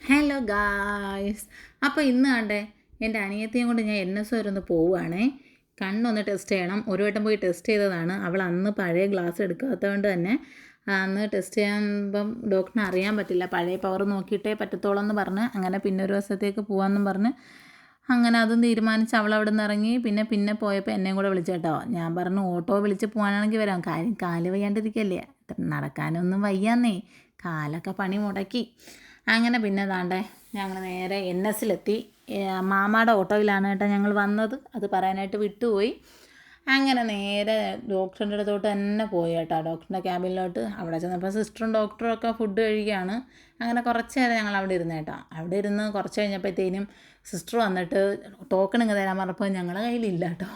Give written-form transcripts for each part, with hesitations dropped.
Hello guys. അപ്പോൾ ഇന്ന് കണ്ടേ എൻ്റെ അനിയത്തിയും കൊണ്ട് ഞാൻ NS വരെ ഒന്ന് പോവുകയാണേ. കണ്ണൊന്ന് ടെസ്റ്റ് ചെയ്യണം. ഒരു വട്ടം പോയി ടെസ്റ്റ് ചെയ്തതാണ്. അവൾ അന്ന് പഴയ ഗ്ലാസ് എടുക്കാത്തതുകൊണ്ട് തന്നെ അന്ന് ടെസ്റ്റ് ചെയ്യുമ്പം ഡോക്ടറിന് അറിയാൻ പറ്റില്ല, പഴയ പവർ നോക്കിയിട്ടേ പറ്റത്തോളം എന്ന് പറഞ്ഞ് അങ്ങനെ പിന്നെ ഒരു ദിവസത്തേക്ക് പോകാമെന്നും പറഞ്ഞ് അങ്ങനെ അതും തീരുമാനിച്ച് അവൾ അവിടെ നിന്ന് ഇറങ്ങി. പിന്നെ പോയപ്പോൾ എന്നെയും കൂടെ വിളിച്ചേട്ടോ. ഞാൻ പറഞ്ഞു ഓട്ടോ വിളിച്ച് പോകാനാണെങ്കിൽ വരാം, കാര്യം കാല് വയ്യാണ്ടിരിക്കല്ലേ, നടക്കാനൊന്നും വയ്യാന്നേ, കാലൊക്കെ പണി മുടക്കി. അങ്ങനെ പിന്നെ ദാണ്ടേ ഞങ്ങൾ നേരെ NSലെത്തി. മാമാടെ ഓട്ടോയിലാണ് കേട്ടോ ഞങ്ങൾ വന്നത്, അത് പറയാനായിട്ട് വിട്ടുപോയി. അങ്ങനെ നേരെ ഡോക്ടറിൻ്റെ അടുത്തോട്ട് തന്നെ പോയി കേട്ടോ, ഡോക്ടറിൻ്റെ ക്യാബിനിലോട്ട്. അവിടെ ചെന്നപ്പോൾ സിസ്റ്ററും ഡോക്ടറും ഒക്കെ ഫുഡ് കഴിക്കുകയാണ്. അങ്ങനെ കുറച്ച് നേരം ഞങ്ങൾ അവിടെ ഇരുന്ന് കേട്ടോ. അവിടെ ഇരുന്ന് കുറച്ച് കഴിഞ്ഞപ്പോഴത്തേനും സിസ്റ്റർ വന്നിട്ട് ടോക്കൺ ഇങ്ങ് തരാൻ പറഞ്ഞപ്പോൾ ഞങ്ങളുടെ കയ്യിലില്ല കേട്ടോ.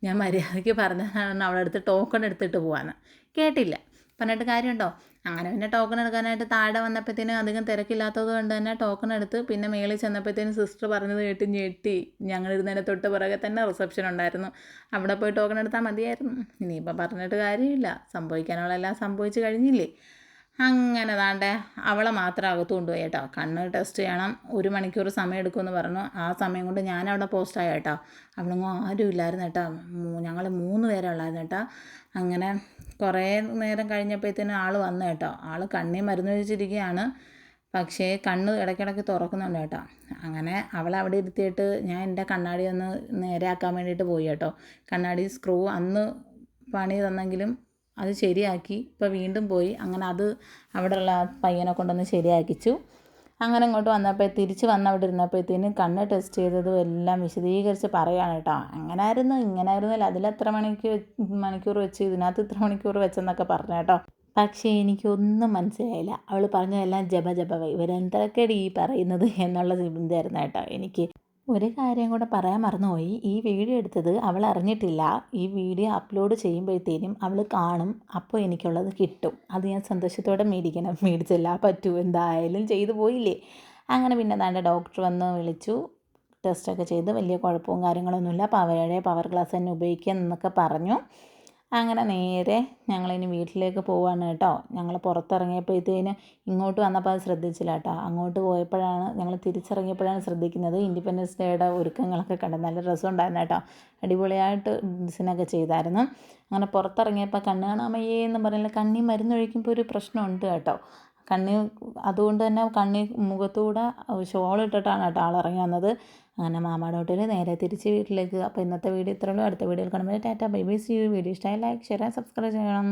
ഞാൻ മര്യാദയ്ക്ക് പറഞ്ഞതാണ് അവളുടെ അടുത്ത് ടോക്കൺ എടുത്തിട്ട് പോകാമെന്ന്. കേട്ടില്ല, പറഞ്ഞിട്ട് കാര്യമുണ്ടോ. അങ്ങനെ പിന്നെ ടോക്കൺ എടുക്കാനായിട്ട് താഴെ വന്നപ്പോഴത്തേനും അധികം തിരക്കില്ലാത്തത് കൊണ്ട് തന്നെ ടോക്കൺ എടുത്ത് പിന്നെ മേളിൽ ചെന്നപ്പോഴത്തേനും സിസ്റ്റർ പറഞ്ഞത് കേട്ട് ഞെട്ടി. ഞങ്ങളിരുന്നതിൻ്റെ തൊട്ട് പുറകെ തന്നെ റിസപ്ഷൻ ഉണ്ടായിരുന്നു, അവിടെ പോയി ടോക്കൺ എടുത്താൽ മതിയായിരുന്നു. ഇനിയിപ്പോൾ പറഞ്ഞിട്ട് കാര്യമില്ല, സംഭവിക്കാനുള്ളതെല്ലാം സംഭവിച്ച് കഴിഞ്ഞില്ലേ. അങ്ങനെ താണ്ടെ അവളെ മാത്രം അകത്ത് കൊണ്ടുപോയി കേട്ടോ. കണ്ണ് ടെസ്റ്റ് ചെയ്യണം, 1 മണിക്കൂർ സമയം എടുക്കുമെന്ന് പറഞ്ഞു. ആ സമയം കൊണ്ട് ഞാനവിടെ പോസ്റ്റായി കേട്ടോ. അവിടെങ്ങും ആരും ഇല്ലായിരുന്നു കേട്ടോ, ഞങ്ങൾ 3 പേരേ ഉള്ളായിരുന്നു കേട്ടോ. അങ്ങനെ കുറേ നേരം കഴിഞ്ഞപ്പോഴത്തേനും ആൾ വന്നു കേട്ടോ. ആൾ കണ്ണിൽ മരുന്ന് ഒഴിച്ചിരിക്കുകയാണ്, പക്ഷേ കണ്ണ് ഇടയ്ക്കിടയ്ക്ക് തുറക്കുന്നുണ്ട് കേട്ടോ. അങ്ങനെ അവളെ അവിടെ ഇരുത്തിയിട്ട് ഞാൻ എൻ്റെ കണ്ണാടി ഒന്ന് നേരെയാക്കാൻ വേണ്ടിയിട്ട് പോയി കേട്ടോ. കണ്ണാടി സ്ക്രൂ അന്ന് പണി തന്നെങ്കിലും അത് ശരിയാക്കി. ഇപ്പോൾ വീണ്ടും പോയി. അങ്ങനെ അത് അവിടെയുള്ള പയ്യനെ കൊണ്ടൊന്ന് ശരിയാക്കിച്ചു. അങ്ങനെ ഇങ്ങോട്ട് വന്നപ്പോൾ തിരിച്ച് വന്ന് അവിടെ ഇരുന്നപ്പോഴത്തേനും കണ്ണ് ടെസ്റ്റ് ചെയ്തതും എല്ലാം വിശദീകരിച്ച് പറയുകയാണ് കേട്ടോ. അങ്ങനായിരുന്നു ഇങ്ങനായിരുന്നില്ല, അതിലെത്ര മണിക്കൂർ വെച്ച്, ഇതിനകത്ത് ഇത്ര മണിക്കൂർ വെച്ചെന്നൊക്കെ പറഞ്ഞു കേട്ടോ. പക്ഷേ എനിക്കൊന്നും മനസ്സിലായില്ല. അവൾ പറഞ്ഞതെല്ലാം ജപ ഇവരെന്തൊക്കെയാണ് ഈ പറയുന്നത് എന്നുള്ള ചിന്തയായിരുന്നു കേട്ടോ എനിക്ക്. ഒരു കാര്യം കൂടെ പറയാൻ മറന്നുപോയി, ഈ വീഡിയോ എടുത്തത് അവൾ അറിഞ്ഞിട്ടില്ല. ഈ വീഡിയോ അപ്ലോഡ് ചെയ്യുമ്പോഴത്തേനും അവൾ കാണും, അപ്പോൾ എനിക്കുള്ളത് കിട്ടും. അത് ഞാൻ സന്തോഷത്തോടെ മേടിച്ചെല്ലാം പറ്റൂ, എന്തായാലും ചെയ്തു പോയില്ലേ. അങ്ങനെ പിന്നെ ദാണ്ടെ ഡോക്ടർ വന്ന് വിളിച്ചു, ടെസ്റ്റൊക്കെ ചെയ്ത് വലിയ കുഴപ്പവും കാര്യങ്ങളൊന്നുമില്ല, പവർ ഗ്ലാസ് തന്നെ ഉപയോഗിക്കുക എന്നൊക്കെ പറഞ്ഞു. അങ്ങനെ നേരെ ഞങ്ങളിനി വീട്ടിലേക്ക് പോവുകയാണ് കേട്ടോ. ഞങ്ങൾ പുറത്തിറങ്ങിയപ്പോഴത്തേന് ഇങ്ങോട്ട് വന്നപ്പോൾ അത് ശ്രദ്ധിച്ചില്ല കേട്ടോ. അങ്ങോട്ട് പോയപ്പോഴാണ്, ഞങ്ങൾ തിരിച്ചിറങ്ങിയപ്പോഴാണ് ശ്രദ്ധിക്കുന്നത്. ഇൻഡിപെൻഡൻസ് ഡേയുടെ ഒരുക്കങ്ങളൊക്കെ കണ്ട് നല്ല രസമുണ്ടായിരുന്നു കേട്ടോ. അടിപൊളിയായിട്ട് ഡിസൈനൊക്കെ ചെയ്തായിരുന്നു. അങ്ങനെ പുറത്തിറങ്ങിയപ്പോൾ കണ്ണ് കാണാമയ്യേ എന്ന് പറയുന്നത്, കണ്ണിൽ മരുന്നൊഴിക്കുമ്പോൾ ഒരു പ്രശ്നമുണ്ട് കേട്ടോ. അതുകൊണ്ട് തന്നെ മുഖത്തൂടെ ഷോൾ ഇട്ടിട്ടാണ് കേട്ടോ ആൾ ഇറങ്ങി വന്നത്. അങ്ങനെ മാമാടെ ഹോട്ടലിൽ നേരെ തിരിച്ച് വീട്ടിലേക്ക്. അപ്പോൾ ഇന്നത്തെ വീഡിയോ ഇത്രയുള്ളൂ. അടുത്ത വീഡിയോയിൽ കാണുമ്പോൾ ta-ta bye bye, see you. വീഡിയോ ഇഷ്ടമായി ലൈക്ക് ഷെയർ ആൻഡ് സബ്സ്ക്രൈബ് ചെയ്യണം.